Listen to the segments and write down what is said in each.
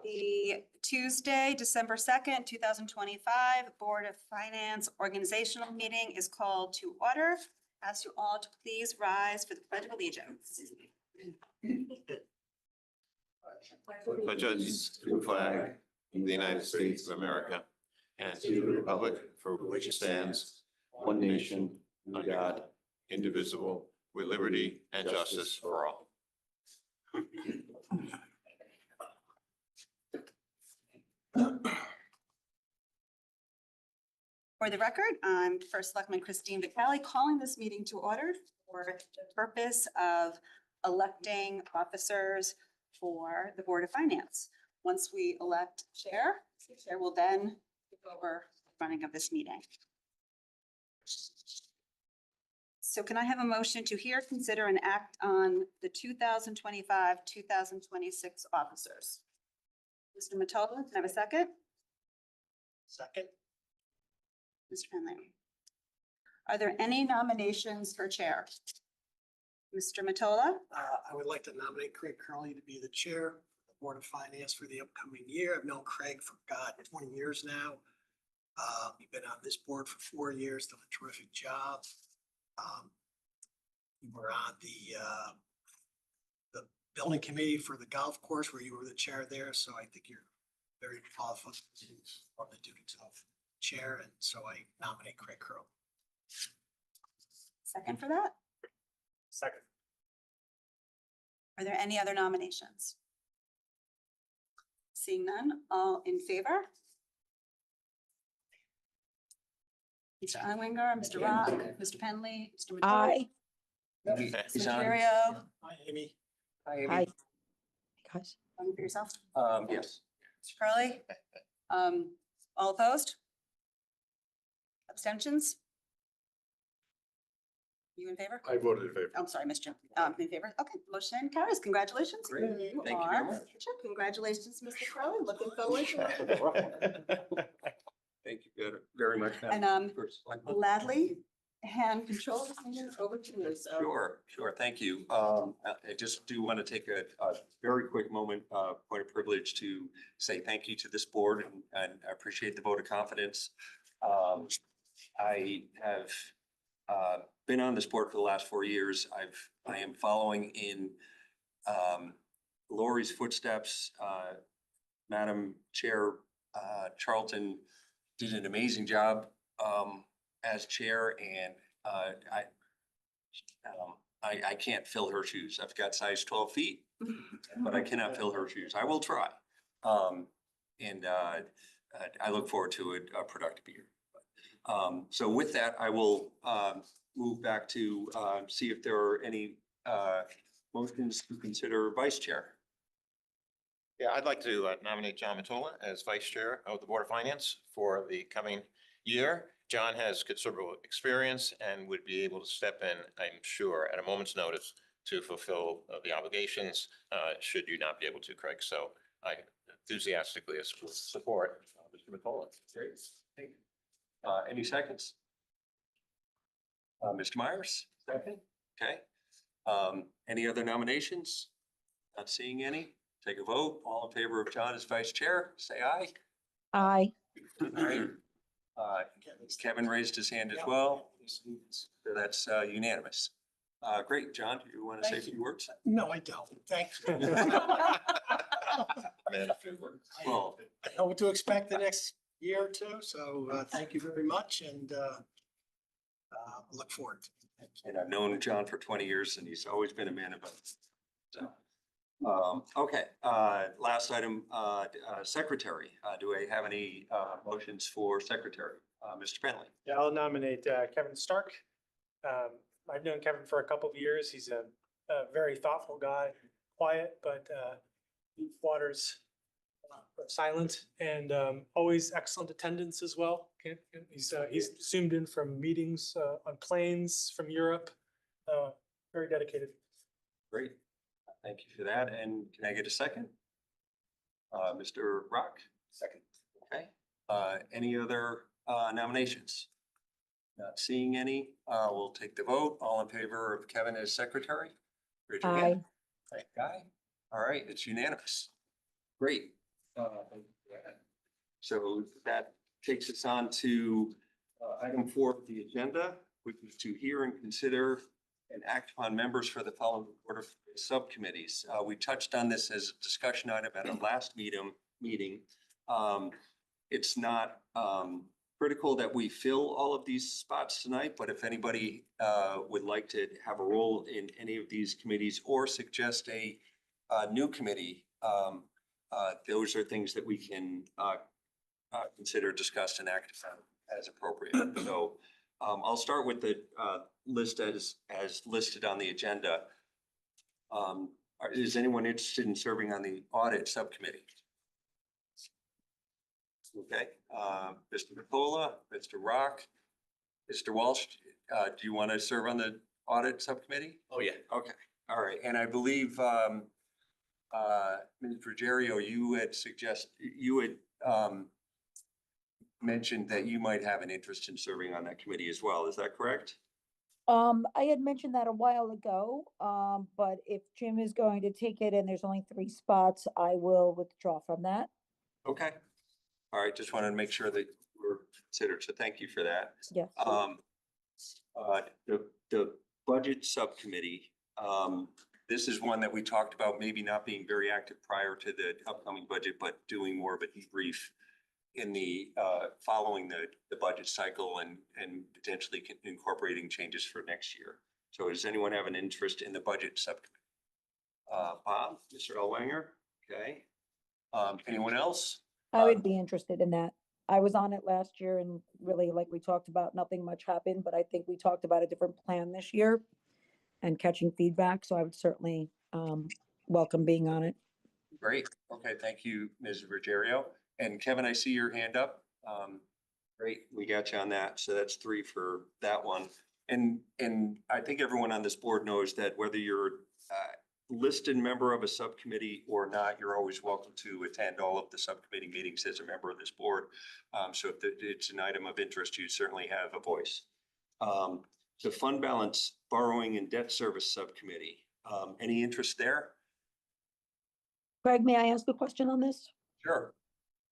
The Tuesday, December 2nd, 2025 Board of Finance organizational meeting is called to order. Ask you all to please rise for the Pledge of Allegiance. Pledge allegiance to the flag of the United States of America and to the republic for which it stands, one nation, under God, indivisible, with liberty and justice for all. For the record, I'm First Selectman Christine Vitale calling this meeting to order for the purpose of electing officers for the Board of Finance. Once we elect chair, the chair will then take over the running of this meeting. So can I have a motion to hear, consider, and act on the 2025, 2026 officers? Mr. Matola, can I have a second? Second. Mr. Penley. Are there any nominations for chair? Mr. Matola? I would like to nominate Craig Curley to be the chair of the Board of Finance for the upcoming year. I've known Craig for, 20 years now. He's been on this board for 4 years, done a terrific job. You were on the building committee for the golf course where you were the chair there, so I think you're very qualified for the duties of chair, and so I nominate Craig Curley. Second for that? Second. Are there any other nominations? Seeing none, all in favor? Mr. Einwinger, Mr. Rock, Mr. Penley, Mr. Matola. Aye. Mr. Terrio, Hi, Amy. Hi. Guys. voting for yourself. Yes. Mr. Curley? All opposed? Abstentions? You in favor? I voted in favor. I'm sorry, Mr. In favor? Okay, motion carries. Congratulations. Great. Thank you very are much. the chair. Congratulations, Mr. Crowley. Looking forward to it. Thank you very much. And gladly hand control this meeting over to you. So Sure. Thank you. I just do want to take a very quick moment, point of privilege to say thank you to this board and I appreciate the vote of confidence. I have been on this board for the last 4 years. I am following in Lori's footsteps. Madam Chair Charlton did an amazing job as chair, and I can't fill her shoes. I've got size 12 feet, but I cannot fill her shoes. I will try. And I look forward to a productive year. So with that, I will move back to see if there are any motions to consider vice chair. Yeah, I'd like to nominate John Matola as Vice Chair of the Board of Finance for the coming year. John has considerable experience and would be able to step in, I'm sure, at a moment's notice to fulfill the obligations, should you not be able to, Craig. So I enthusiastically support Mr. Matola. Great. Thank you. Any seconds? Mr. Myers? Second. Okay. Any other nominations? Not seeing any. Take a vote. All in favor of John as vice chair, say aye. Aye. Kevin raised his hand as well. So that's unanimous. Great. John, do you want to say a few words? No, I don't. Thanks. Well, I know what to expect the next year or two, so thank you very much, and look forward to it. and I've known John for 20 years and he's always been a man about it. So, okay, last item, secretary. Do I have any motions for secretary? Mr. Penley. Yeah, I'll nominate Kevin Stark. I've known Kevin for a couple of years. He's a very thoughtful guy, quiet, but deep waters, silent, and always excellent attendance as well. He's zoomed in from meetings on planes from Europe. Very dedicated. Great. Thank you for that. And can I get a second? Mr. Rock? Second. Okay. Any other nominations? Not seeing any. We'll take the vote. All in favor of Kevin as secretary? Raise your hand. Aye. All right, it's unanimous. Great. So that takes us on to item 4 of the agenda, which is to hear and consider and act upon members for the following Board of subcommittees. We touched on this as a discussion item at our last meeting. It's not critical that we fill all of these spots tonight, but if anybody would like to have a role in any of these committees or suggest a new committee, those are things that we can consider, discuss, and act upon as appropriate. So I'll start with the list as listed on the agenda. Is anyone interested in serving on the audit subcommittee? Okay, Mr. Nicola, Mr. Rock, Mr. Walsh, do you want to serve on the audit subcommittee? Oh, yeah. Okay, all right, and I believe Ms. Ruggiero, you had mentioned that you might have an interest in serving on that committee as well. Is that correct? I had mentioned that a while ago, but if Jim is going to take it and there's only 3 spots, I will withdraw from that. Okay. All right, just wanted to make sure that we're considered, so thank you for that. Yes. The budget subcommittee, this is one that we talked about maybe not being very active prior to the upcoming budget, but doing more of a debrief in the following the budget cycle and potentially incorporating changes for next year. So does anyone have an interest in the budget subcommittee? Bob, Mr. Elwanger, okay. Anyone else? I would be interested in that. I was on it last year and really, like we talked about, nothing much happened, but I think we talked about a different plan this year and catching feedback. So I would certainly welcome being on it. Great. Okay, thank you, Ms. Ruggiero. And Kevin, I see your hand up. Great, we got you on that. So that's 3 for that one. And I think everyone on this board knows that whether you're listed member of a subcommittee or not, you're always welcome to attend all of the subcommittee meetings as a member of this board. So if it's an item of interest, you certainly have a voice. The fund balance borrowing and debt service subcommittee, any interest there? Greg, may I ask a question on this? Sure.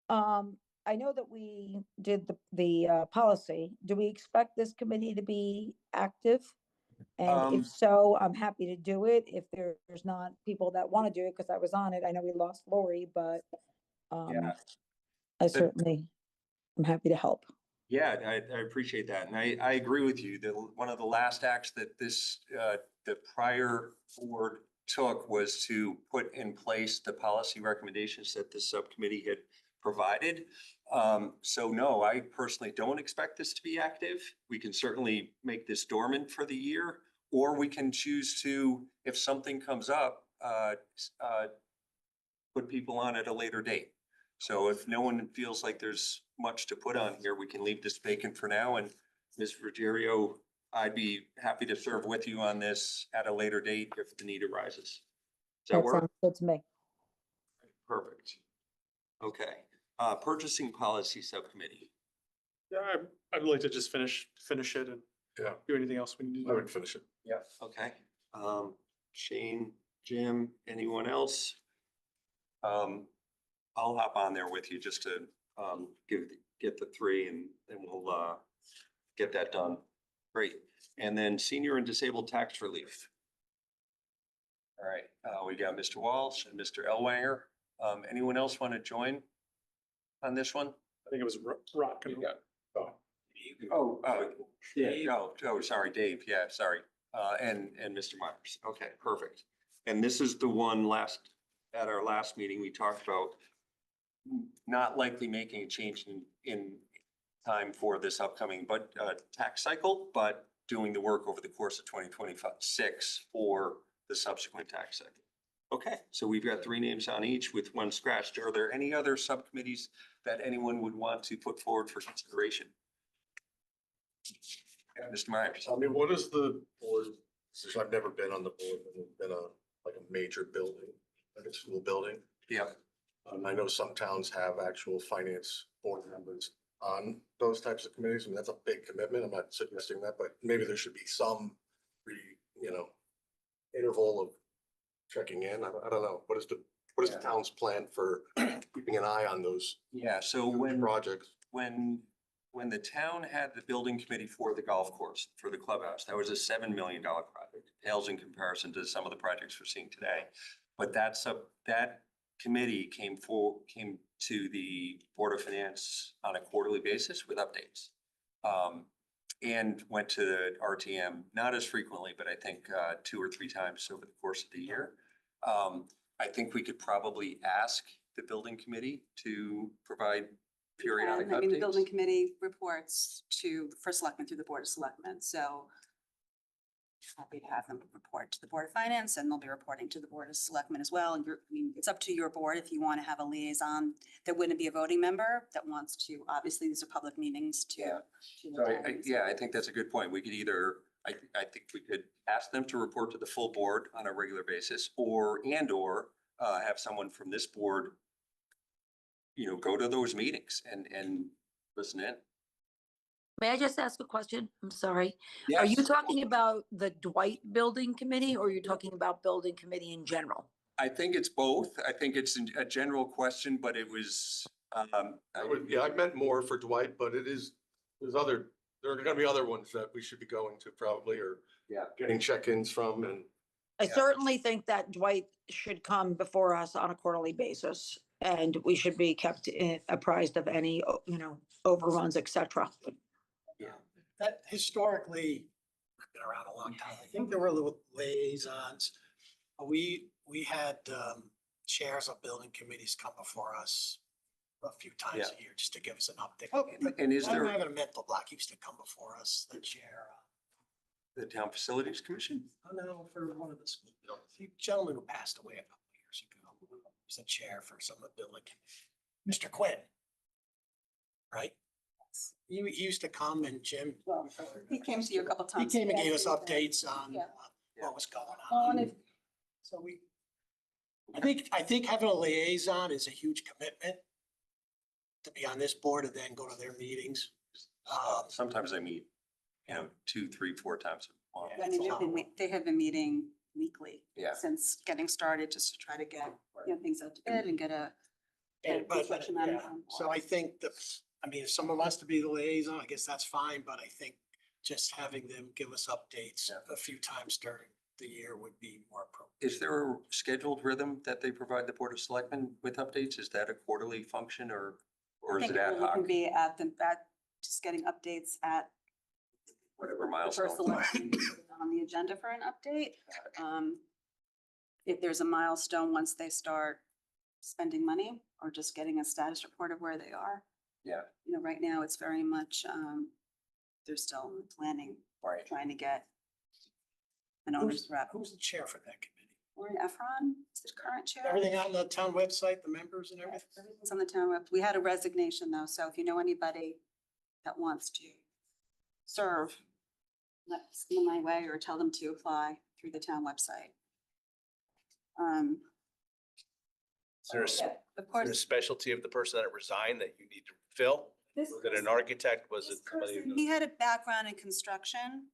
I know that we did the policy. Do we expect this committee to be active? And if so, I'm happy to do it. If there's not people that want to do it, because I was on it, I know we lost Lori, but Yeah. I certainly am happy to help. Yeah, I appreciate that. And I agree with you that one of the last acts that the prior board took was to put in place the policy recommendations that the subcommittee had provided. So no, I personally don't expect this to be active. We can certainly make this dormant for the year, or we can choose to, if something comes up, put people on at a later date. So if no one feels like there's much to put on here, we can leave this vacant for now. And Ms. Ruggiero, I'd be happy to serve with you on this at a later date if the need arises. Does that That work? sounds good to me. Perfect. Okay, purchasing policy subcommittee. Yeah, I'd like to just finish it and do anything else we need to do. Finish it. Yeah. Okay, Shane, Jim, anyone else? I'll hop on there with you just to get the 3 and then we'll get that done. Great. And then senior and disabled tax relief. All right, we got Mr. Walsh and Mr. Elwanger. Anyone else want to join on this one? I think it was Rock. And Sorry, Dave. Yeah, sorry. And Mr. Myers. Okay, perfect. And this is the one at our last meeting, we talked about not likely making a change in time for this upcoming tax cycle, but doing the work over the course of 2026 for the subsequent tax cycle. Okay, so we've got 3 names on each with 1 scratched. Are there any other subcommittees that anyone would want to put forward for consideration? Yeah, Mr. Myers. I mean, what is the board, since I've never been on the board, and been like a major building, like a school building. Yeah. I know some towns have actual finance board members on those types of committees, and that's a big commitment. I'm not suggesting that, but maybe there should be some, interval of checking in. I don't know. What is the What is the town's plan for keeping an eye on those Yeah, so when. projects? When the town had the building committee for the golf course, for the clubhouse, that was a $7 million project. Pales in comparison to some of the projects we're seeing today. But that committee came to the Board of Finance on a quarterly basis with updates. And went to the RTM, not as frequently, but I think 2 or 3 times over the course of the year. I think we could probably ask the building committee to provide periodic I mean, the building updates. committee reports to the first selectman through the Board of Selectmen, so happy to have them report to the Board of Finance, and they'll be reporting to the Board of Selectmen as well. And I mean, it's up to your board if you want to have a liaison that wouldn't be a voting member that wants to, obviously, these are public meetings to. So I think that's a good point. We could either, I think we could ask them to report to the full board on a regular basis, or have someone from this board, go to those meetings and listen in. May I just ask a question? I'm sorry. Are you Yes. talking about the Dwight Building Committee or are you talking about building committee in general? I think it's both. I think it's a general question, but it was, I meant more for Dwight, but there are gonna be other ones that we should be going to probably, or Yeah. getting check-ins from, and I Yeah. certainly think that Dwight should come before us on a quarterly basis. And we should be kept apprised of any, overruns, et cetera. That historically, I've been around a long time. I think there were little liaisons. We had chairs of building committees come before us a few times a year just to give us an update. Okay, and is I'm there having a mental block. He used to come before us, the chair. the Town Facilities Commission? For one of the school buildings. The gentleman who passed away a couple of years ago. He was the chair for some of the building. Mr. Quinn. Right? He used to come, and Jim, Well, he came to you a couple he times. came and gave us updates on Yeah. what was going Well, and on. if- So I think having a liaison is a huge commitment to be on this board and then go to their meetings. Sometimes I meet, 2, 3, 4 times a month. I mean, they have been meeting weekly. Yeah. Since getting started, just to try to get, things out to bid and get a. But, construction item yeah, on so board. I think if someone wants to be the liaison, I guess that's fine, but I think just having them give us updates a few times during the year would be more appropriate. Is there a scheduled rhythm that they provide the Board of Selectmen with updates? Is that a quarterly function or I is think it ad really hoc? can be just getting updates at Whatever the milestone. first election on the agenda for an update. If there's a milestone, once they start spending money or just getting a status report of where they are. Yeah. Right now it's very much, they're still planning, Right. trying to get an owner's rep. Who's the chair for that committee? Warren Efron is the current chair. Everything on the town website, the members and everything? Everything's on the town web. We had a resignation though, so if you know anybody that wants to serve, let them my way or tell them to apply through the town website. Is there a s- Of is there a course, specialty of the person that resigned that you need to fill? this Was it an architect? Was it this somebody? person, he had a background in construction.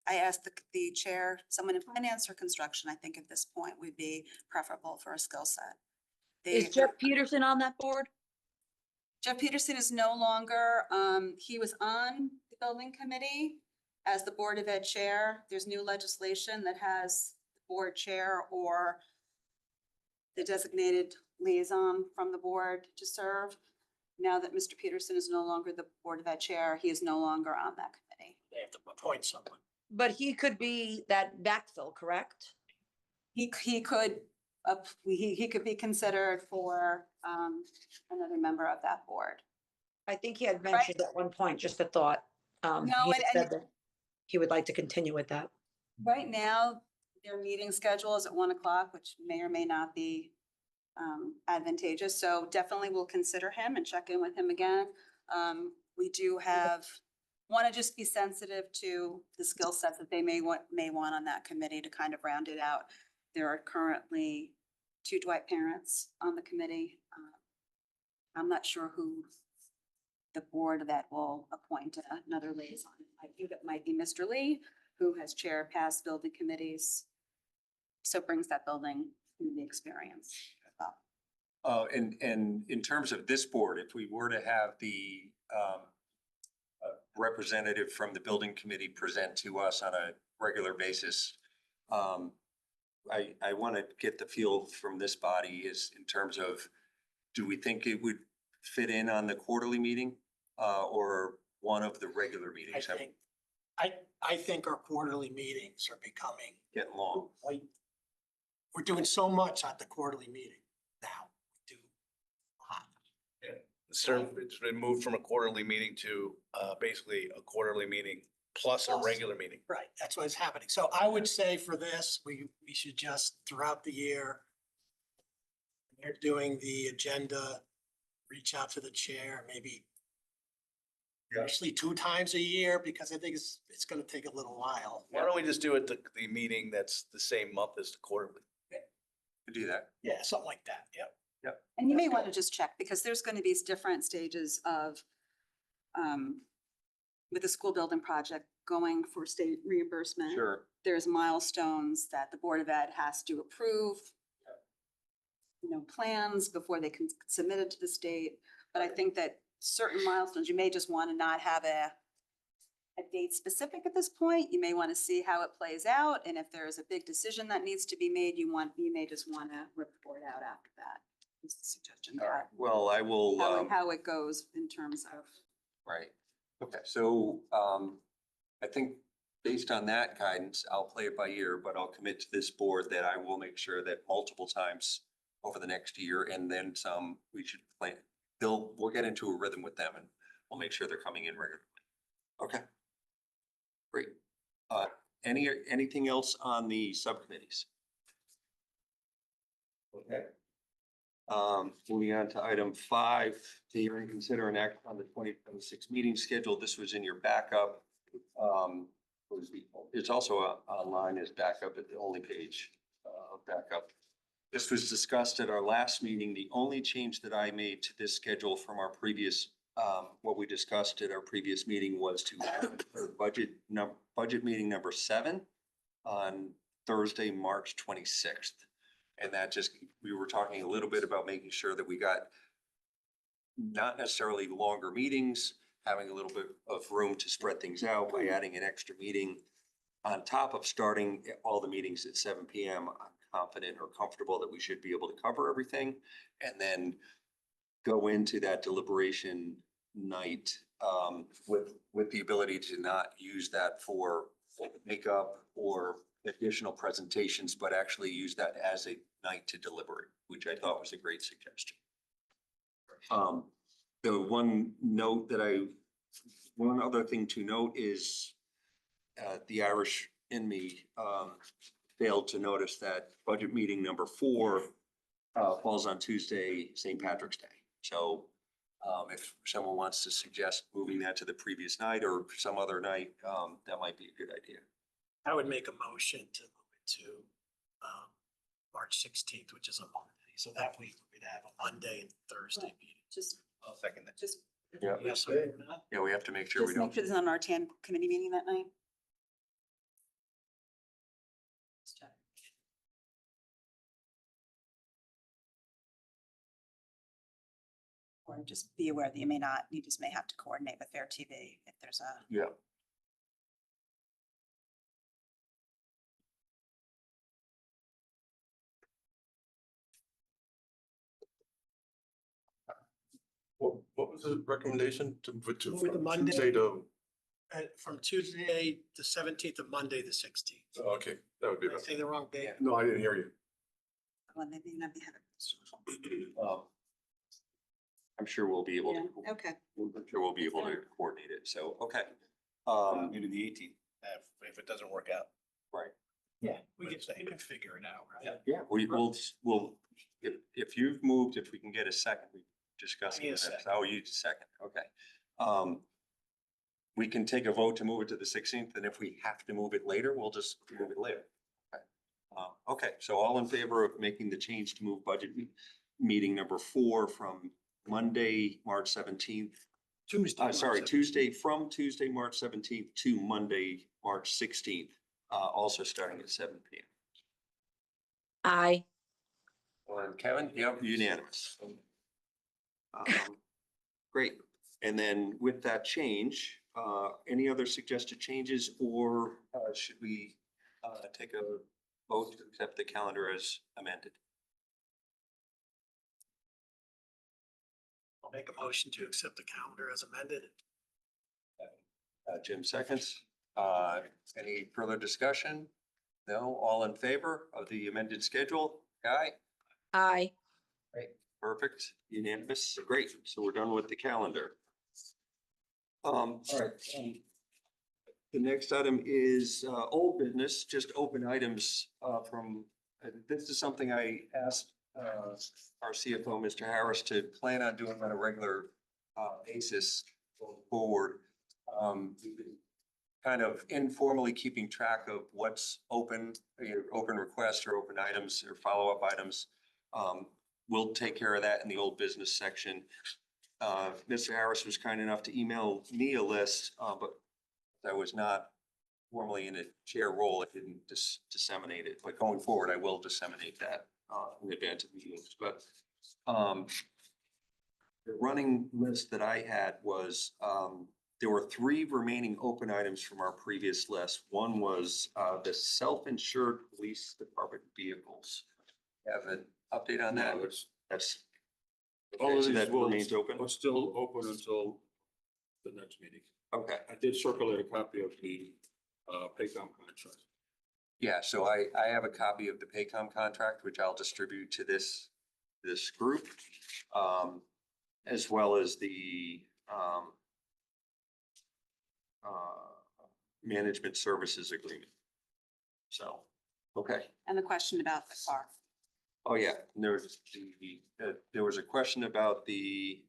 I asked the chair, someone in finance or construction, I think at this point would be preferable for a skill set. Is Jeff Peterson on that board? Jeff Peterson is no longer, he was on the building committee as the Board of Ed chair. There's new legislation that has the board chair or the designated liaison from the board to serve. Now that Mr. Peterson is no longer the Board of Ed chair, he is no longer on that committee. They have to appoint someone. But he could be that backfill, correct? He could, he could be considered for, another member of that board. I think he had mentioned at one point, just a thought. No, He had and- said that he would like to continue with that. Right now, their meeting schedule is at 1:00, which may or may not be advantageous. So definitely we'll consider him and check in with him again. We do want to just be sensitive to the skill sets that they may want on that committee to kind of round it out. There are currently 2 Dwight parents on the committee. I'm not sure who the board that will appoint another liaison. I think it might be Mr. Lee, who has chaired past building committees. So it brings that building community experience up. And in terms of this board, if we were to have the representative from the building committee present to us on a regular basis, I want to get the feel from this body is in terms of, do we think it would fit in on the quarterly meeting or one of the regular meetings? I think our quarterly meetings are becoming, Getting long. like, we're doing so much at the quarterly meeting now. We do a lot. It's been moved from a quarterly meeting to basically a quarterly meeting plus a Plus. regular meeting. Right, that's what's happening. So I would say for this, we should just throughout the year, they're doing the agenda, reach out to the chair, maybe actually 2 times a year, because I think it's gonna take a little while. Why don't we just do it the meeting that's the same month as the quarterly? To do that. Yeah, something like that, yep. And you may want to just check, because there's going to be different stages of, with the school building project going for state reimbursement. Sure. There's milestones that the Board of Ed has to approve. Plans before they can submit it to the state. But I think that certain milestones, you may just want to not have a date specific at this point. You may want to see how it plays out. And if there is a big decision that needs to be made, you may just want to report out after that. Just a suggestion. All right. Well, I will, How it goes in terms of. right. Okay. So I think based on that guidance, I'll play it by ear, but I'll commit to this board that I will make sure that multiple times over the next year and then some, we should plan. We'll get into a rhythm with them and we'll make sure they're coming in regularly. Okay. Great. Anything else on the subcommittees? Okay. Moving on to item 5, to hear and consider an act on the 2026 meeting schedule. This was in your backup. It's also online as backup at the only page of backup. This was discussed at our last meeting. The only change that I made to this schedule from our previous, what we discussed at our previous meeting was to add budget meeting number 7 on Thursday, March 26th. And that just, we were talking a little bit about making sure that we got not necessarily longer meetings, having a little bit of room to spread things out by adding an extra meeting on top of starting all the meetings at 7 PM. I'm confident or comfortable that we should be able to cover everything and then go into that deliberation night with the ability to not use that for makeup or additional presentations, but actually use that as a night to deliberate, which I thought was a great suggestion. The one other thing to note is the Irish in me failed to notice that budget meeting number 4 falls on Tuesday, St. Patrick's Day. So if someone wants to suggest moving that to the previous night or some other night, that might be a good idea. I would make a motion to move it to March 16th, which is a Monday. So that week we'd have a Monday and Thursday meeting. Just, I'll second that. just Yeah. Yes, Yeah, we have to make sure we make don't. sure there's an RTN committee meeting that night. Let's check. Or just be aware that you just may have to coordinate with FairTV if there's a. Yeah. What was the recommendation to Move it to from Monday. Tuesday to, From Tuesday the 17th to Monday the 16th. okay, that would be Did I better. say the wrong date? No, I didn't hear you. Well, maybe not be having. I'm sure we'll be able to. Yeah, okay. I'm sure we'll be able to coordinate it. So, okay. Maybe the 18th, if it doesn't work out. Right. Yeah, we can figure it out, right? Yeah, we'll, if you've moved, if we can get a second, we discuss. I need a second. Oh, you second, okay. We can take a vote to move it to the 16th, and if we have to move it later, we'll just move it later. Okay. Okay, so all in favor of making the change to move budget meeting number 4 from Monday, March 17th. Tuesday, from Tuesday, March 17th to Monday, March 16th, also starting at 7 PM. Aye. And Kevin, yep, unanimous. Great. And then with that change, any other suggested changes or should we take a vote to accept the calendar as amended? I'll make a motion to accept the calendar as amended. Jim seconds. Any further discussion? No, all in favor of the amended schedule? Guy? Aye. Great. Perfect, unanimous, great, so we're done with the calendar. All right. The next item is old business, just open items from, this is something I asked our CFO, Mr. Harris, to plan on doing on a regular basis going forward. We've been kind of informally keeping track of what's open, either open requests or open items or follow-up items. We'll take care of that in the old business section. Mr. Harris was kind enough to email me a list, but I was not formally in a chair role. I didn't disseminate it, but going forward, I will disseminate that in advance of meetings. But the running list that I had was there were 3 remaining open items from our previous list. One was the self-insured police department vehicles. Have an update on that? That's. All Okay, of so these that will, remains open? are still open until the next meeting. Okay, I did circulate a copy of the Paycom contract. yeah, so I have a copy of the Paycom contract, which I'll distribute to this group. As well as the management services agreement. So, okay. And the question about the car. Oh, yeah, and there was a question about the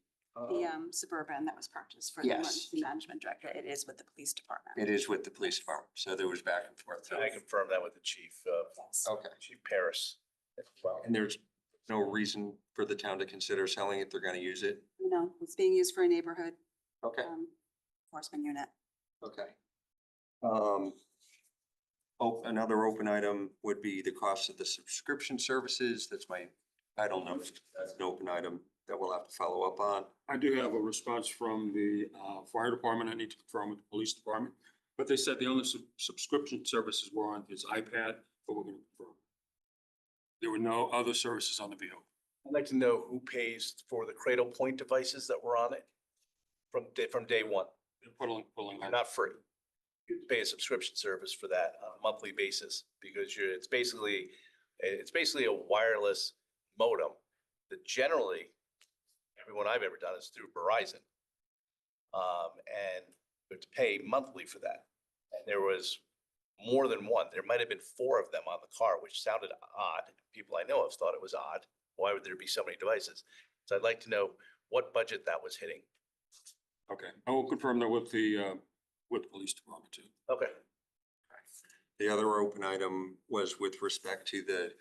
Suburban that was purchased for the Yes. emergency management director. It is with the police department. it is with the police department, so there was back and forth. I confirmed that with the chief, Yes. Okay, Chief Paris as well. and there's no reason for the town to consider selling it, they're gonna use it? You know, it's being used for a neighborhood Okay, enforcement unit. okay. Another open item would be the cost of the subscription services, that's my title note, that's an open item that we'll have to follow up on. I do have a response from the fire department. I need to confirm with the police department. But they said the only subscription services were on his iPad, but we're gonna confirm. There were no other services on the vehicle. I'd like to know who pays for the Cradle Point devices that were on it from day one. They're pulling They're out. not free. You pay a subscription service for that on a monthly basis because it's basically a wireless modem that generally everyone I've ever done is through Verizon. And you have to pay monthly for that. And there was more than one. There might have been 4 of them on the car, which sounded odd. People I know have thought it was odd. Why would there be so many devices? So I'd like to know what budget that was hitting. Okay, I will confirm that with the police department too. Okay. The other open item was with respect to the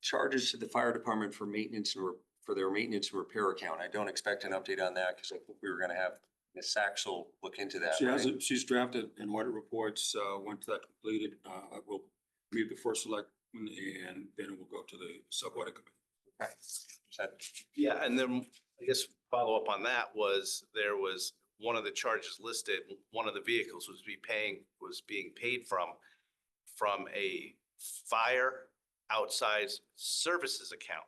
charges to the fire department for maintenance and for their maintenance and repair account. I don't expect an update on that because I think we were gonna have Ms. Saxel look into that. She has right? it, she's drafted an audit reports, once that's completed, I will meet the first selectman and then it will go to the sub-audit committee. Okay. Is that- Yeah, and then I guess follow up on that was there was one of the charges listed, one of the vehicles was being paid from a fire outside services account.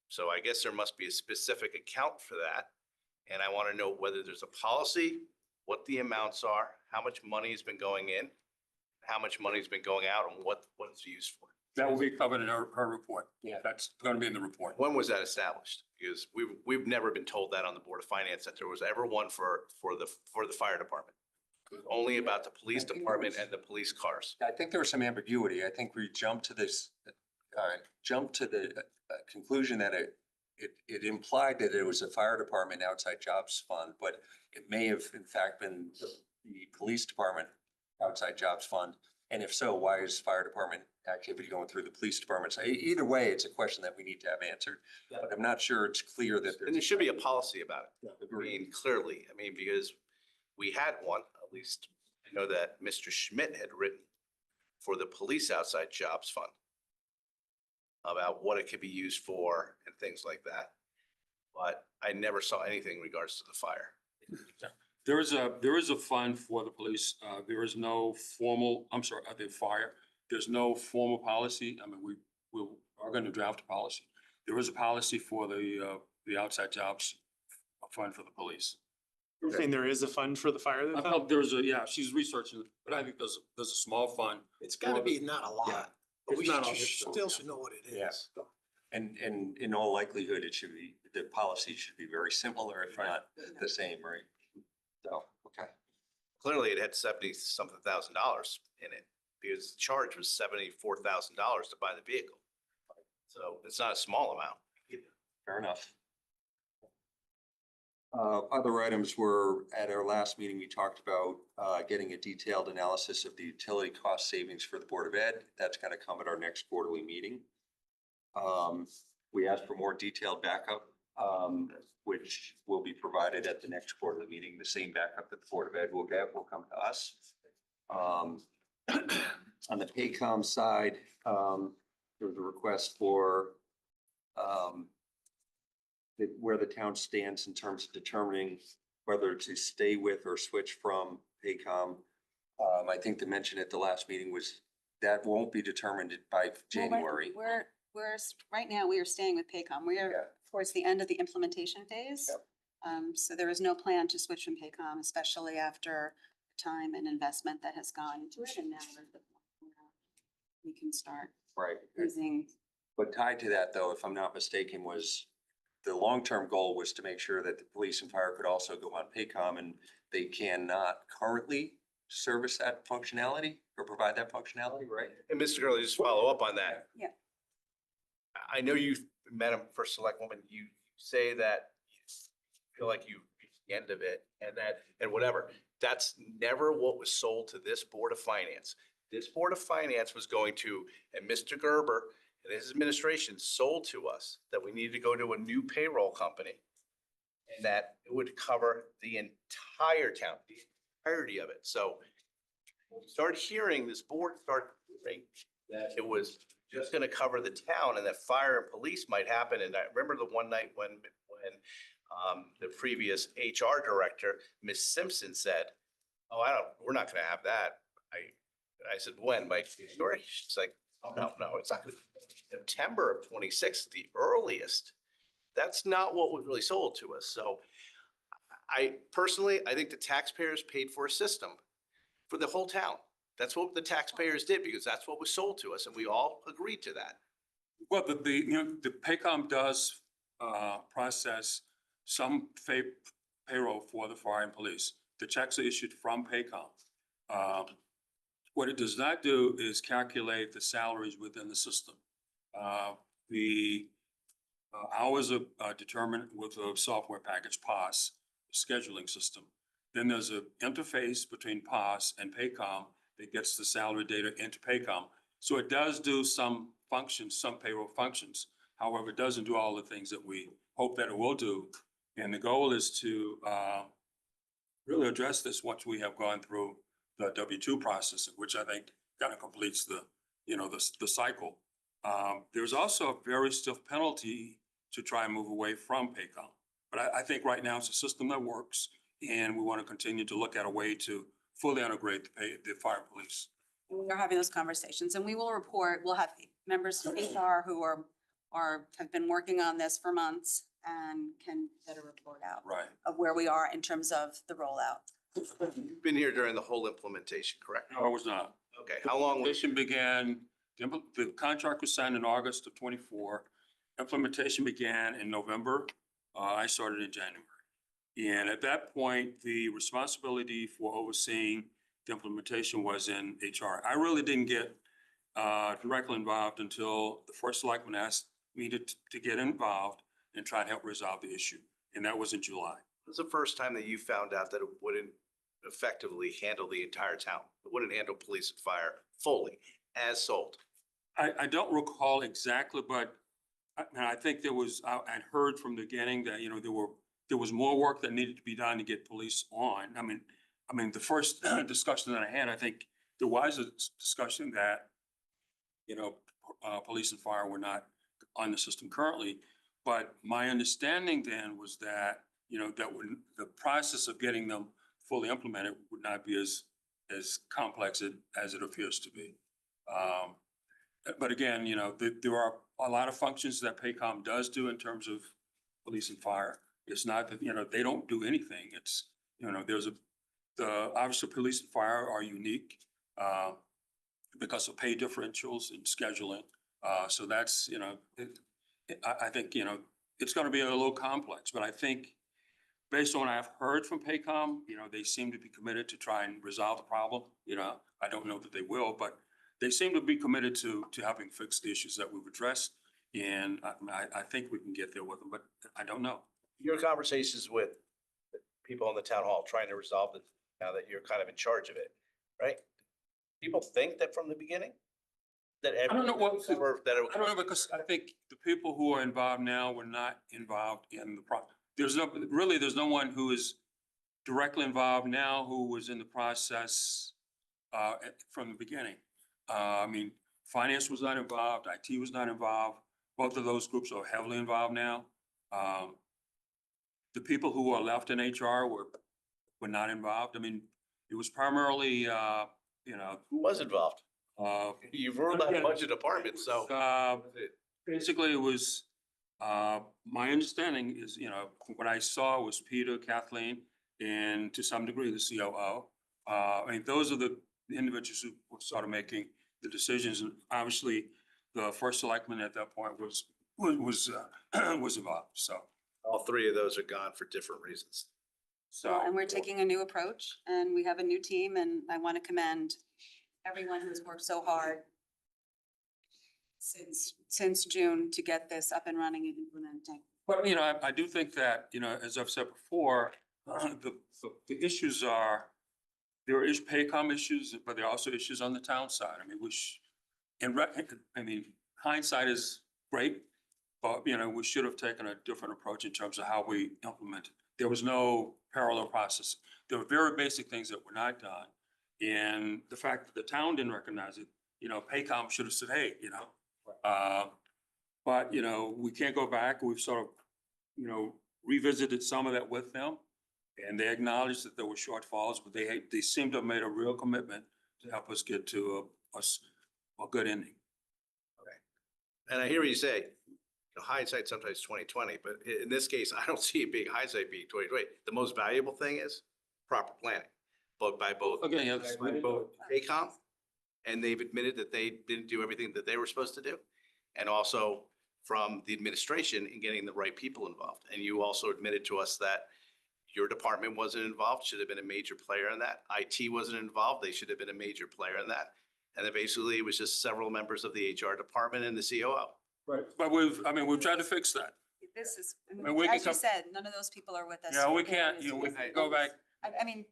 So I guess there must be a specific account for that. And I want to know whether there's a policy, what the amounts are, how much money has been going in, how much money's been going out and what it's used for. That will be covered in her report. Yeah. That's gonna be in the report. When was that established? Because we've never been told that on the Board of Finance, that there was ever one for the fire department. Only about the police department and the police cars. I think there was some ambiguity. I think we jumped to the conclusion that it implied that it was a fire department outside jobs fund, but it may have in fact been the police department outside jobs fund. And if so, why is fire department activity going through the police department? So either way, it's a question that we need to have answered. But I'm not sure it's clear that And there should be a policy about it. I Agreed. mean, clearly, because we had one, at least I know that Mr. Schmidt had written for the police outside jobs fund. about what it could be used for and things like that. But I never saw anything in regards to the fire. There is a fund for the police. There is no formal, I'm sorry, the fire. There's no formal policy. I mean, we are going to draft a policy. There is a policy for the outside jobs fund for the police. You're saying there is a fund for the fire? I felt there's yeah, she's researching it, but I think there's a small fund. It's gotta be not a Yeah. lot, but we It's not should, a- still should know what it Yeah. is. And in all likelihood, it should be, the policy should be very similar, if not the same, right? So, okay. Clearly, it had $70-something thousand in it because the charge was $74,000 to buy the vehicle. So it's not a small amount. Fair enough. Other items were, at our last meeting, we talked about getting a detailed analysis of the utility cost savings for the Board of Ed. That's gonna come at our next quarterly meeting. We asked for more detailed backup, which will be provided at the next quarterly meeting. The same backup that the Board of Ed will get will come to us. On the Paycom side, there was a request for where the town stands in terms of determining whether to stay with or switch from Paycom. I think the mention at the last meeting was that won't be determined by January. Right now, we are staying with Paycom. We are towards the end of the implementation phase. So there is no plan to switch from Paycom, especially after time and investment that has gone into it. And now we can start Right. using. But tied to that, though, if I'm not mistaken, was the long-term goal was to make sure that the police and fire could also go on Paycom, and they cannot currently service that functionality or provide that functionality, right? And Mr. Gurley, just follow up on that. Yeah. I know you've met him for select woman. You say that you feel like you reached the end of it and whatever. That's never what was sold to this Board of Finance. This Board of Finance was going to, and Mr. Gerber and his administration sold to us that we needed to go to a new payroll company and that it would cover the entire town, the entirety of it. So when we start hearing, this board start hearing that it was just gonna cover the town and that fire and police might happen. And I remember the one night when the previous HR director, Ms. Simpson, said, "Oh, we're not gonna have that." I said, "When, Mike?" She's like, "Oh, no, it's not gonna be September of 26, the earliest." That's not what was really sold to us. So I think the taxpayers paid for a system for the whole town. That's what the taxpayers did because that's what was sold to us and we all agreed to that. Well, the Paycom does process some payroll for the fire and police. The checks are issued from Paycom. What it does not do is calculate the salaries within the system. The hours are determined with a software package, POS, scheduling system. Then there's an interface between POS and Paycom that gets the salary data into Paycom. So it does do some functions, some payroll functions. However, it doesn't do all the things that we hope that it will do. And the goal is to really address this once we have gone through the W-2 process, which I think kind of completes the cycle. There's also a very stiff penalty to try and move away from Paycom. But I think right now it's a system that works, and we want to continue to look at a way to fully integrate the fire police. We are having those conversations and we will report, we'll have members of HR who have been working on this for months and can get a report out Right. of where we are in terms of the rollout. You've been here during the whole implementation, correct? No, it was not. Okay, how long? Implementation began, the contract was signed in August of 24. Implementation began in November. I started in January. And at that point, the responsibility for overseeing the implementation was in HR. I really didn't get directly involved until the first selectman asked me to get involved and try to help resolve the issue. And that was in July. This is the first time that you found out that it wouldn't effectively handle the entire town. It wouldn't handle police and fire fully as sold. I don't recall exactly, but I think I heard from the beginning that, there was more work that needed to be done to get police on. I mean, the first discussion that I had, I think there was a discussion that, police and fire were not on the system currently. But my understanding then was that, that when the process of getting them fully implemented would not be as complex as it appears to be. But again, there are a lot of functions that Paycom does do in terms of police and fire. It's not that, they don't do anything. It's, obviously police and fire are unique because of pay differentials and scheduling. So that's, I think, it's going to be a little complex, but I think based on what I've heard from Paycom, they seem to be committed to try and resolve the problem. I don't know that they will, but they seem to be committed to helping fix the issues that we've addressed. And I think we can get there with them, but I don't know. Your conversations with people in the town hall trying to resolve it now that you're kind of in charge of it, right? People think that from the beginning? That I don't know what, that it I don't know, because I think the people who are involved now were not involved in the process. There's no one who is directly involved now who was in the process from the beginning. I mean, finance was not involved, IT was not involved. Both of those groups are heavily involved now. The people who are left in HR were not involved. I mean, it was primarily, Who was involved? You've ruled out a again, bunch of departments, so. basically it was, my understanding is, what I saw was Peter, Kathleen, and to some degree, the COO. I mean, those are the individuals who were sort of making the decisions. And obviously, the first selectman at that point was involved, so. All three of those are gone for different reasons. So, And we're taking a new approach and we have a new team, and I want to commend everyone who's worked so hard since June to get this up and running and implementing. but, I do think that, as I've said before, the issues are, there is Paycom issues, but there are also issues on the town side. I mean, hindsight is great, but, we should have taken a different approach in terms of how we implemented. There was no parallel process. There were very basic things that were not done. And the fact that the town didn't recognize it, Paycom should have said, hey, but, we can't go back. We've sort of, revisited some of that with them. And they acknowledged that there were shortfalls, but they seem to have made a real commitment to help us get to a good ending. And I hear what you say, hindsight sometimes 20/20, but in this case, I don't see it being hindsight being 20/20. The most valuable thing is proper planning, but by both. Okay, yeah, that's- by both Paycom, and they've admitted that they didn't do everything that they were supposed to do. And also from the administration in getting the right people involved. And you also admitted to us that your department wasn't involved, should have been a major player in that. IT wasn't involved, they should have been a major player in that. And then basically it was just several members of the HR department and the COO. Right. But we've tried to fix that. This is, mean, we can as you come- said, none of those people are with us. Yeah, we today. can't, we can go back, I mean.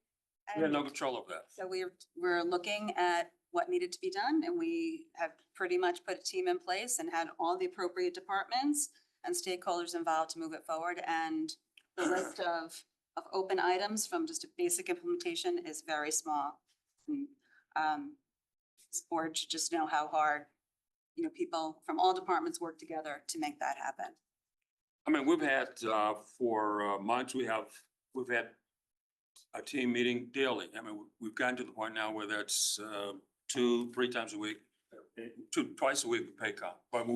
we had no and control of that. So we're looking at what needed to be done, and we have pretty much put a team in place and had all the appropriate departments and stakeholders involved to move it forward. And the list of open items from just a basic implementation is very small. And, this board should just know how hard, people from all departments work together to make that happen. I mean, we've had, for months, we've had a team meeting daily. I mean, we've gotten to the point now where that's 2-3 times a week, twice a week with Paycom. But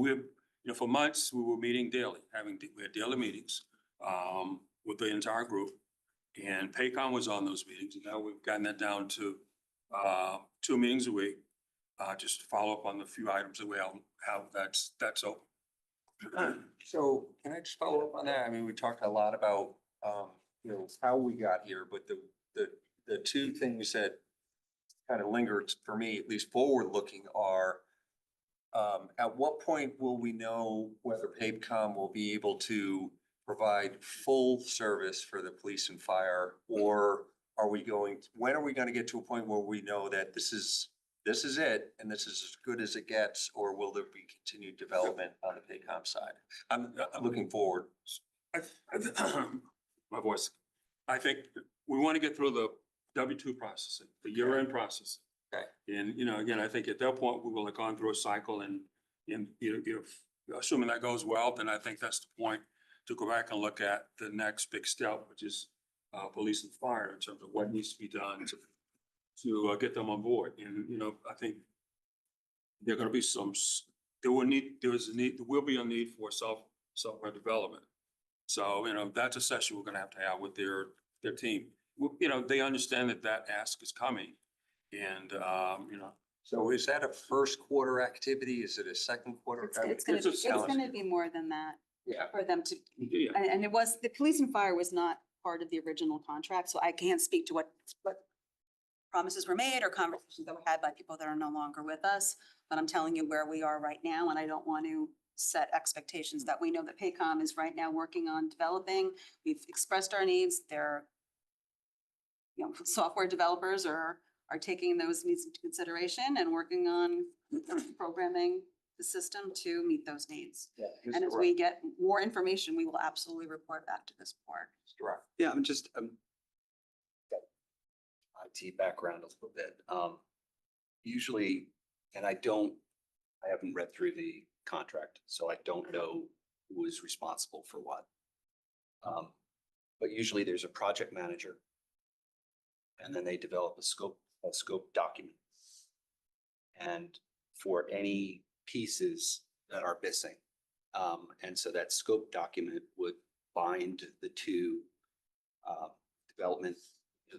for months, we were meeting daily, we had daily meetings with the entire group. And Paycom was on those meetings. And now we've gotten that down to 2 meetings a week, just to follow up on the few items that we have that's open. So can I just follow up on that? I mean, we talked a lot about, how we got here, but the two things that kind of lingered for me, at least forward looking, are at what point will we know whether Paycom will be able to provide full service for the police and fire? Or when are we going to get to a point where we know that this is it and this is as good as it gets? Or will there be continued development on the Paycom side? I'm looking forward. My voice. I think we want to get through the W-2 processing, the year-end processing. Okay. And, again, I think at that point, we will have gone through a cycle and if assuming that goes well, then I think that's the point to go back and look at the next big step, which is police and fire in terms of what needs to be done to get them on board. And, you know, I think there are gonna be there will be a need for software development. So, you know, that's a session we're gonna have to have with their team. You know, they understand that ask is coming and, you know. So is that a first quarter activity? Is it a second quarter? It's It's gonna be more than that Yeah. for them to, Yeah. and it was, the police and fire was not part of the original contract, so I can't speak to what promises were made or conversations that were had by people that are no longer with us. But I'm telling you where we are right now, and I don't want to set expectations that we know that Paycom is right now working on developing. We've expressed our needs. They're, you know, software developers are taking those needs into consideration and working on programming the system to meet those needs. And as we get more information, we will absolutely report back to this board. Correct. Yeah, I'm just, got IT background a little bit. Usually, and I haven't read through the contract, so I don't know who is responsible for what. But usually there's a project manager. And then they develop a scope document. And for any pieces that are missing. And so that scope document would bind the two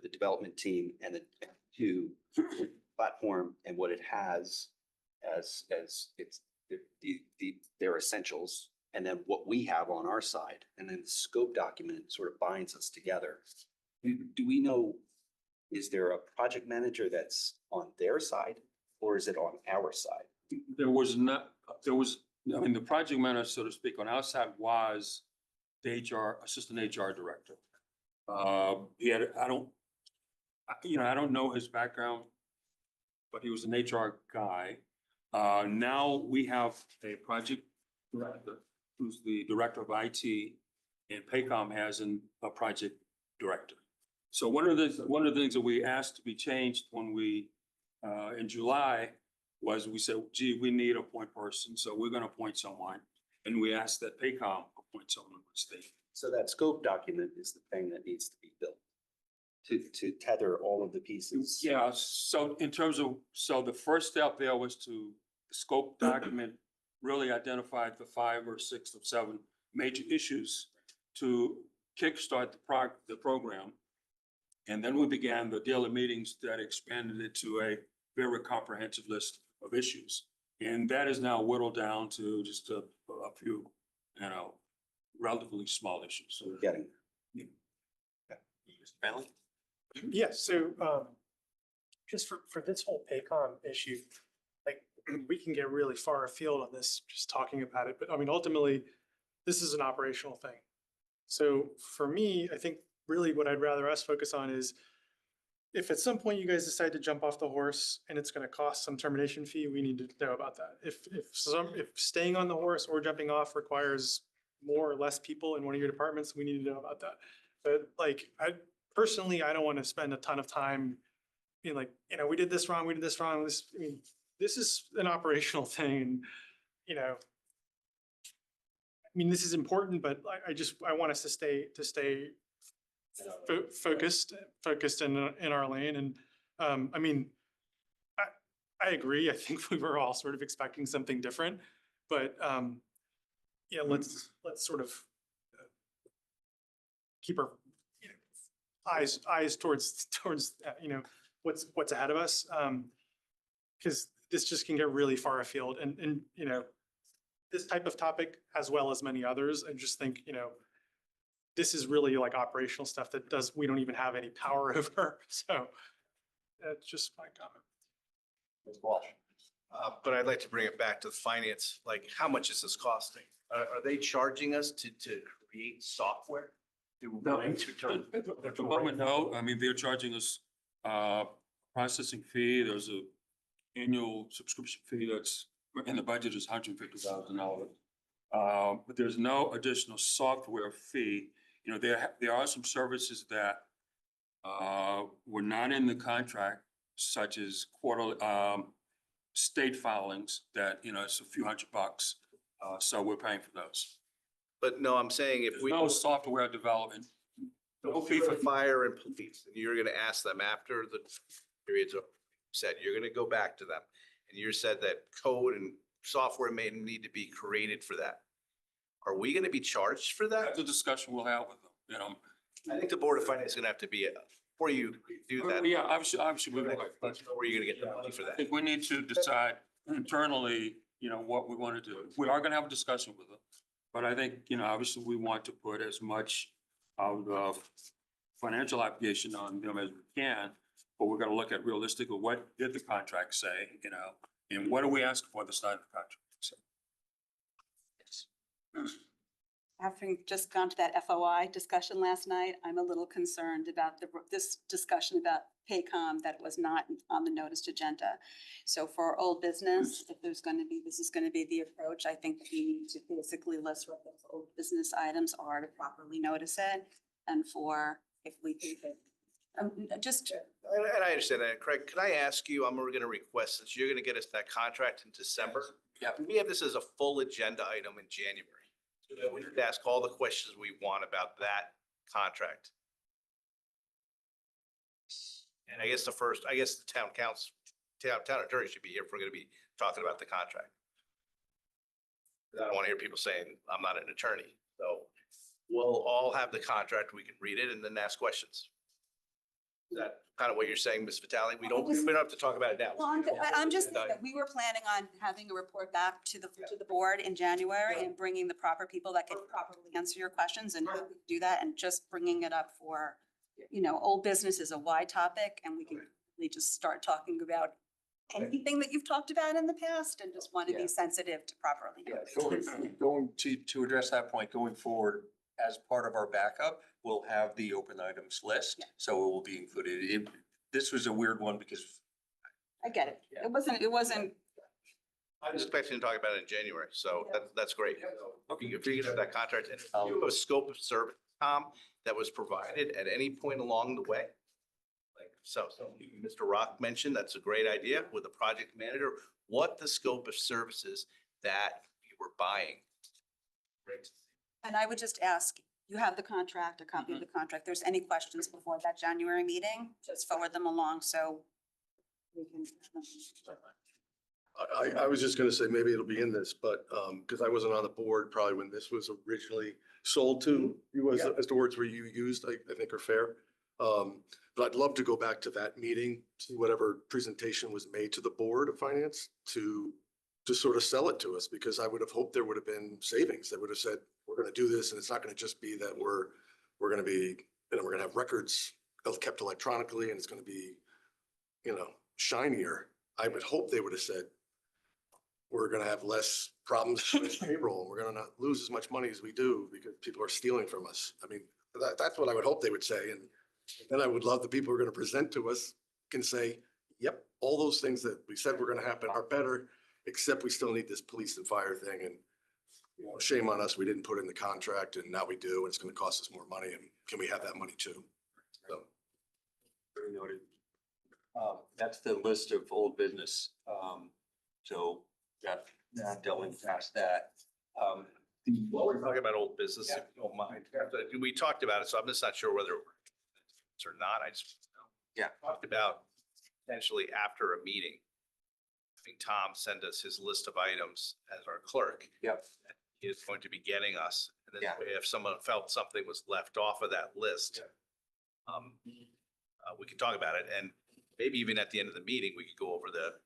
the development team and the two platform, and what it has as it's their essentials, and then what we have on our side, and then the scope document sort of binds us together. Do we know, is there a project manager that's on their side, or is it on our side? I mean, the project manager, so to speak, on our side was the assistant HR director. I don't know his background, but he was an HR guy. Now we have a project director who's the director of IT, and Paycom has a project director. So one of the things that we asked to be changed when we, in July, was we said, gee, we need a point person, so we're gonna appoint someone. And we asked that Paycom appoint someone, which they. So that scope document is the thing that needs to be built to tether all of the pieces. Yeah, so in terms of, the first step there was the scope document really identified the 5 or 6 or 7 major issues to kickstart the program. And then we began the daily meetings that expanded it to a very comprehensive list of issues. And that is now whittled down to just a few, relatively small issues. So Getting. Mr. Bentley? Yes, so just for this whole Paycom issue, like we can get really far afield on this, just talking about it, but I mean, ultimately, this is an operational thing. So for me, I think really what I'd rather us focus on is if at some point you guys decide to jump off the horse and it's going to cost some termination fee, we need to know about that. If staying on the horse or jumping off requires more or less people in one of your departments, we need to know about that. But like, I don't want to spend a ton of time being like, we did this wrong. This is an operational thing. And, this is important, but I want us to stay focused in our lane. And, I agree. I think we were all sort of expecting something different, but, let's sort of keep our eyes towards what's ahead of us. Because this just can get really far afield and this type of topic as well as many others. I just think, this is really like operational stuff that we don't even have any power over. So that's just my comment. Ms. Walsh. But I'd like to bring it back to the finance, like how much is this costing? Are they charging us to create software? No, at the moment, no. I mean, they're charging us processing fee. There's a annual subscription fee that's in the budget is $150,000. But there's no additional software fee. There are some services that were not in the contract, such as quarterly state filings that, it's a few $100. So we're paying for those. But no, I'm saying if There's we. no software development. No fee for Fire and police, and you're gonna ask them after the periods of, said, you're gonna go back to them. And you said that code and software may need to be created for that. Are we gonna be charged for that? That's a discussion we'll have with them, you know. I think the Board of Finance is gonna have to be, before you do that. Yeah, obviously, we will. But Where are you gonna get the money for I that? think we need to decide internally, you know, what we want to do. We are gonna have a discussion with them. But I think, you know, obviously, we want to put as much of the financial obligation on them as we can. But we're gonna look at realistically, what did the contract say, you know, and what do we ask for the start of the contract? So, Having just gone to that FOI discussion last night, I'm a little concerned about this discussion about Paycom that was not on the noticed agenda. So for old business, if there's going to be, this is going to be the approach, I think we need to basically list what those old business items are to properly notice it. And for, if we think that, just, And I understand that. Craig, can I ask you, I'm gonna request, since you're gonna get us that contract in December. Yeah. We have this as a full agenda item in January. So that we could ask all the questions we want about that contract. And I guess the town attorney should be here if we're gonna be talking about the contract. I don't wanna hear people saying, I'm not an attorney, so we'll all have the contract, we can read it and then ask questions. Is that kind of what you're saying, Ms. Vitale? We don't have to talk about it now. well, I'm just thinking that we were planning on having a report back to the board in January and bringing the proper people that can properly answer your questions and do that, and just bringing it up for, you know, old business is a wide topic, and we can really just start talking about anything that you've talked about in the past, and just want to Yeah. be sensitive to properly. Going to address that point, going forward, as part of our backup, we'll have the open items list, Yeah. so it will be included. This was a weird one because I get it. It wasn't, I'm expecting to talk about it in January, so that's great. Okay, if you can have that contract and you have a scope of service, Tom, that was provided at any point along the way. Like, so Mr. Rock mentioned, that's a great idea with the project manager, what the scope of services that we were buying. Great. and I would just ask, you have the contract, a copy of the contract. There's any questions before that January meeting, just forward them along so we can. I was just gonna say, maybe it'll be in this, but, cause I wasn't on the board probably when this was originally sold to you, as the words were you used, I think are fair. But I'd love to go back to that meeting, see whatever presentation was made to the Board of Finance to sort of sell it to us, because I would have hoped there would have been savings. They would have said, we're gonna do this, and it's not gonna just be that we're gonna be, you know, we're gonna have records kept electronically, and it's gonna be, you know, shinier. I would hope they would have said, we're gonna have less problems with payroll. We're gonna not lose as much money as we do because people are stealing from us. I mean, that's what I would hope they would say. And then I would love the people who are gonna present to us can say, yep, all those things that we said were gonna happen are better, except we still need this police and fire thing. And, you know, shame on us, we didn't put in the contract and now we do, and it's gonna cost us more money. And can we have that money too? So. very noted. That's the list of old business. So that dealt past that. While we're talking about old business, if you don't mind, we talked about it, so I'm just not sure whether it's or not. I just. Yeah. Talked about potentially after a meeting, having Tom send us his list of items as our clerk. Yep. He is going to be getting us. And then Yeah. if someone felt something was left off of that list, we could talk about it. And maybe even at the end of the meeting, we could go over the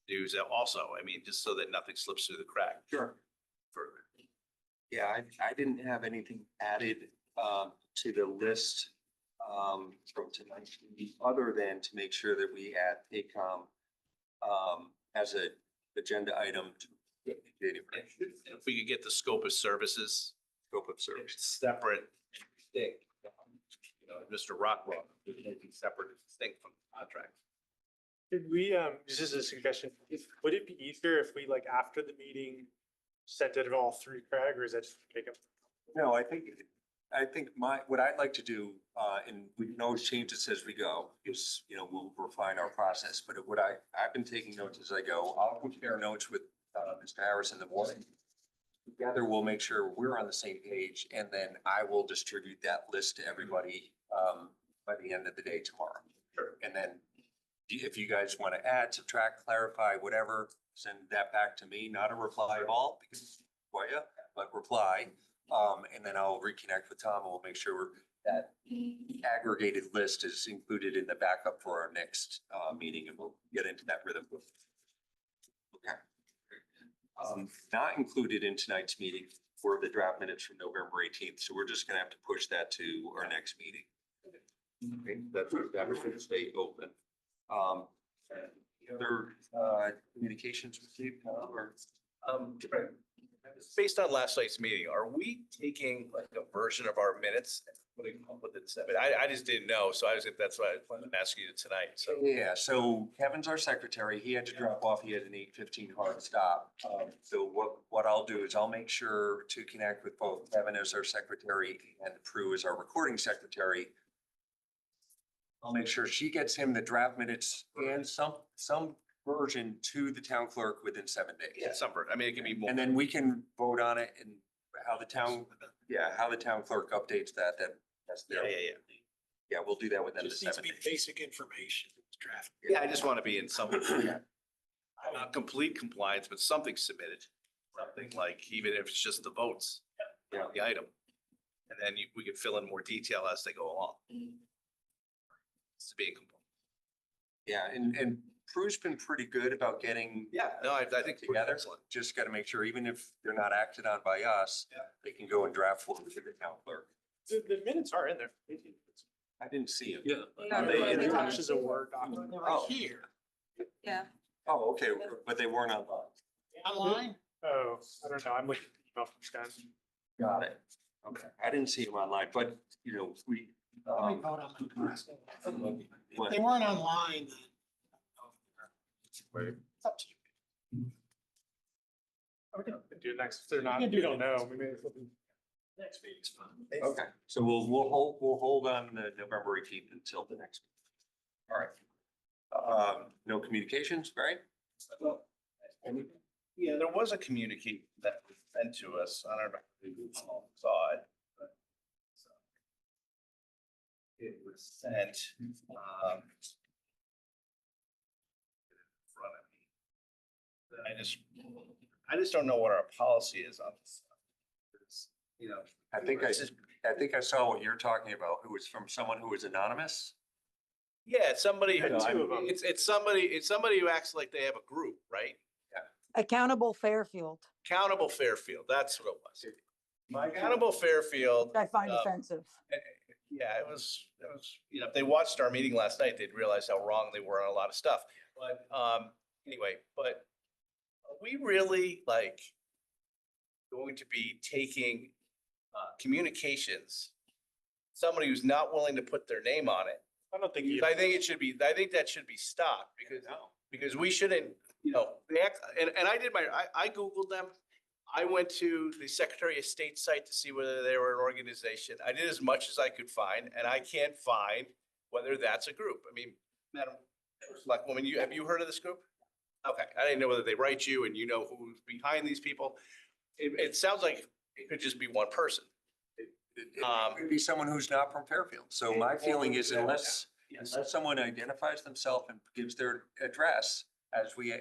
news also. I mean, just so that nothing slips through the crack. Sure. Further. Yeah, I didn't have anything added to the list from tonight, other than to make sure that we add Paycom as a agenda item to If we could get the scope of services, scope of service. separate, distinct. You know, Mr. Rockwell, making separate and distinct from the contract. Did we, this is a suggestion, would it be easier if we, like, after the meeting, sent it all through Craig, or is that just take up? No, I think what I'd like to do, and we can always change this as we go, is, you know, we'll refine our process, but what I've been taking notes as I go. I'll compare notes with Mr. Harris in the morning. together, we'll make sure we're on the same page, and then I will distribute that list to everybody by the end of the day tomorrow. Sure. And then if you guys want to add, subtract, clarify, whatever, send that back to me, not a reply all, because, well, yeah, but reply. And then I'll reconnect with Tom and we'll make sure that aggregated list is included in the backup for our next meeting, and we'll get into that rhythm. Okay. Not included in tonight's meeting for the draft minutes from November 18th, so we're just gonna have to push that to our next meeting. Okay, that's going to stay open. Other communications received, or? Based on last night's meeting, are we taking like a version of our minutes and putting up with it? I just didn't know, so that's why I'm asking you tonight, so. Yeah, so Kevin's our secretary. He had to drop off. He had an 8:15 hard stop. So what I'll do is I'll make sure to connect with both Kevin as our secretary and Prue as our recording secretary. I'll make sure she gets him the draft minutes and some version to the town clerk within 7 days. Yeah, I mean, it can be more. And then we can vote on it and how the town clerk updates that's Yeah, their. yeah, yeah. Yeah, we'll do that within the Just needs to 7 be days. basic information, draft. Yeah, I just want to be in some, not complete compliance, but something submitted. Something like, even if it's just the votes, the item. And then we can fill in more detail as they go along. It's to be in compliance. Yeah, and Prue's been pretty good about getting Yeah, no, I think. together. Excellent. Just gotta make sure, even if they're not acted on by us, they can go and draft forward to the town clerk. The minutes are in there. I didn't see it. Yeah. They attached as a Word document. They're Oh. right here, Yeah. Oh, okay, but they weren't on. online. Oh, I don't know. I'm looking at the email from Stan. Got it. Okay, I didn't see them online, but we, Let me vote on them. If what- they weren't online, then. It's up to you. We can do it next. If they're not, can do we it don't know. next. Maybe Next meeting's fine. Okay, so we'll hold on the November 18th until the next. All right. No communications, right? Yeah, there was a communicate that was sent to us. I don't know if you all saw it. But it was sent, in front of me. I just don't know what our policy is on this. It's, you know. I think I saw what you're talking about. It was from someone who was anonymous. Yeah, it's somebody, Had two of them. it's somebody who acts like they have a group, right? Accountable Fairfield, Accountable Fairfield, that's what it was. Accountable Fairfield. which I find uh, offensive. Yeah, it was, you know, if they watched our meeting last night, they'd realize how wrong they were on a lot of stuff. But, anyway, but are we really like going to be taking, communications, somebody who's not willing to put their name on it? I don't think I think I think that should be stopped because we shouldn't, you know, and I Googled them. I went to the Secretary of State site to see whether they were an organization. I did as much as I could find, and I can't find whether that's a group. I mean, Madam Selectwoman, have you heard of this group? Okay, I didn't know whether they write you and you know who's behind these people. It sounds like it could just be one person. It could be someone who's not from Fairfield. So my feeling is unless someone identifies themselves and gives their address, as we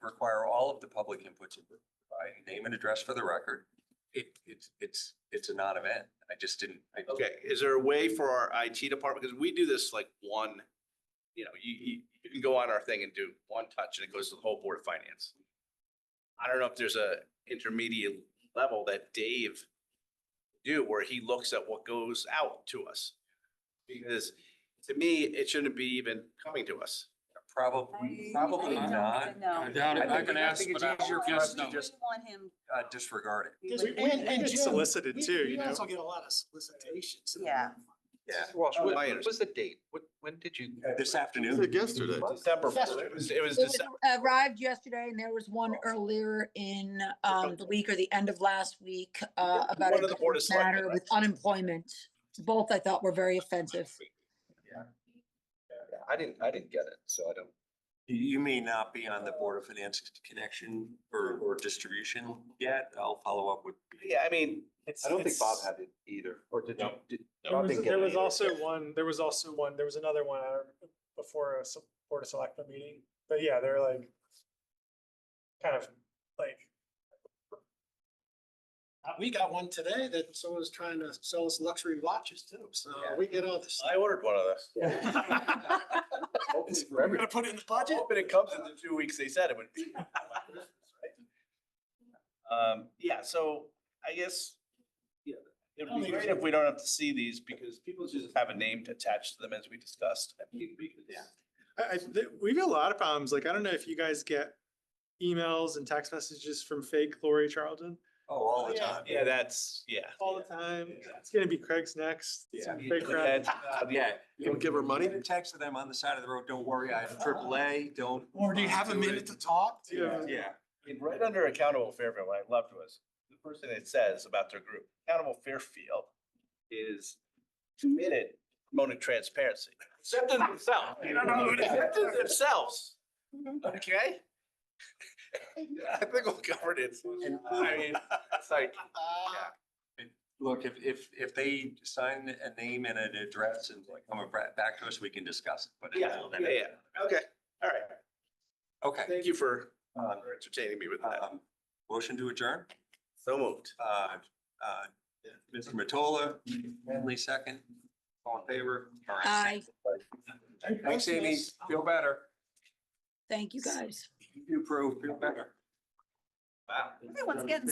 require all of the public inputs, name and address for the record, it's a non-event. I just didn't. Okay, is there a way for our IT department, because we do this like one, you know, you can go on our thing and do one touch and it goes to the whole Board of Finance. I don't know if there's a intermediate level that Dave do where he looks at what goes out to us. Because to me, it shouldn't be even coming to us. Probably I not. don't know. I doubt it. I think- can ask, think it's but I easier would for us guess to no. just Want him, disregard it. Because We get Jim, solicited too, we you know? also get a lot of solicitations. Yeah. Yeah. Walsh, Oh, what I what was the date? When did you? This afternoon. Like yesterday. December, it was It was December. arrived yesterday and there was one earlier in the week or the end of last week about One of the Board a of Selectmen, matter right? with unemployment. Both I thought were very offensive. I didn't get it, so I don't. You may not be on the Board of Finance connection or distribution yet. I'll follow up with. Yeah, I mean, I don't think Bob had it either, or did you? No. Bob didn't get There it was either. also one, there was another one before a Board of Selectmen meeting, but yeah, they're like kind of like, We got one today that someone's trying to sell us luxury watches too, so we get all this. I ordered one of those. Hopefully for We're everyone. gonna put it in the budget? Hoping it comes in the 2 weeks they said it would be. Yeah, so I guess, yeah, it would be great if we don't have to see these because people just have a name attached to them as we discussed. I mean, because- we get a lot of problems. Like, I don't know if you guys get emails and text messages from fake Lori Charlton Oh, all the time. Yeah, that's, yeah. all the time. It's gonna be Craig's next. Yeah. Fake crap. Yeah. You don't give her money? Get a text to them on the side of the road. Don't worry, I have AAA. Don't. Or do you have a minute to talk? Yeah. Yeah. I mean, right under Accountable Fairfield, what I loved was the first thing it says about their group. Accountable Fairfield is committed to promoting transparency. Except in themselves. You don't know, except in themselves. Okay? I think we'll cover it. I mean, it's like, Look, if they sign a name and an address and like come back to us, we can discuss it, but. yeah, yeah. Okay, all right. Okay. Thank you for entertaining me with that. Motion to adjourn. So moved. Mr. Matola, Manley second. All in favor? All right. Aye. Thanks, Amy. Feel better. Thank you, guys. You approve, feel better. Wow. Everyone's getting